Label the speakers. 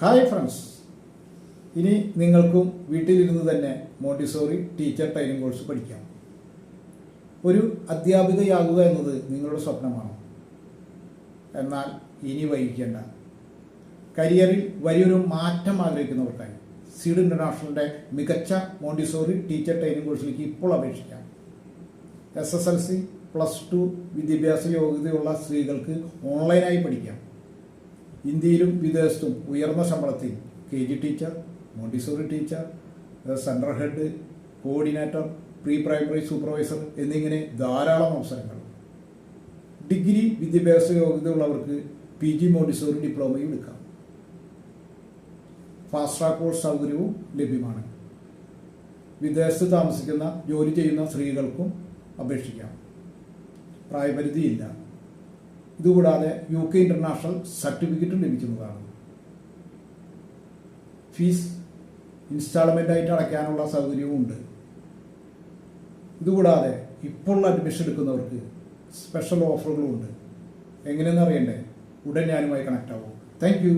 Speaker 1: Hi friends, ഇനി നിങ്ങൾക്കും വീട്ടിലിരുന്ന് തന്നെ മോണ്ടിസോറി ടീച്ചർ ട്രെയിനിങ് കോഴ്സ് പഠിക്കാം. ഒരു അധ്യാപികയാകുക എന്നത് നിങ്ങളുടെ സ്വപ്നമാണ്. എന്നാൽ ഇനി വൈകിക്കേണ്ട. കരിയറിൽ വലിയൊരു മാറ്റം ആഗ്രഹിക്കുന്നവർക്കായി സീഡ് ഇൻ്റർനാഷണലിൻ്റെ മികച്ച മോണ്ടിസോറി ടീച്ചർ ട്രെയിനിങ് കോഴ്സിലേക്ക് ഇപ്പോൾ അപേക്ഷിക്കാം. SSLC, +2 വിദ്യാഭ്യാസ യോഗ്യതയുള്ള സ്ത്രീകൾക്ക് ഓൺലൈനായി പഠിക്കാം. ഇന്ത്യയിലും വിദേശത്തും ഉയർന്ന ശമ്പളത്തിൽ KG teacher, Montessori teacher, central head, coordinator, pre primary supervisor എന്നിങ്ങനെ ധാരാളം അവസരങ്ങൾ. ഡിഗ്രി വിദ്യാഭ്യാസ യോഗ്യതയുള്ളവർക്ക് PG മോണ്ടിസോറി ഡിപ്ലോമയും എടുക്കാം. ഫാസ്റ്റ് ട്രാക്ക് കോഴ്സ് സൗകര്യവും ലഭ്യമാണ്. വിദേശത്ത് താമസിക്കുന്ന ജോലി ചെയ്യുന്ന സ്ത്രീകൾക്കും അപേക്ഷിക്കാം. പ്രായപരിധിയില്ല. ഇതുകൂടാതെ UK ഇൻ്റർനാഷണൽ സർട്ടിഫിക്കറ്റും ലഭിക്കുന്നതാണ്. ഫീസ് ഇൻസ്റ്റാൾമെൻ്റായിട്ട് അടയ്ക്കാനുള്ള സൗകര്യവും ഉണ്ട്. ഇതുകൂടാതെ ഇപ്പോൾ അഡ്മിഷൻ എടുക്കുന്നവർക്ക് സ്പെഷ്യൽ ഓഫറുകളും ഉണ്ട്. എങ്ങനെയെന്ന് അറിയണ്ടേ? ഉടൻ ഞാനുമായി കണക്ട് ആവും. Thank you.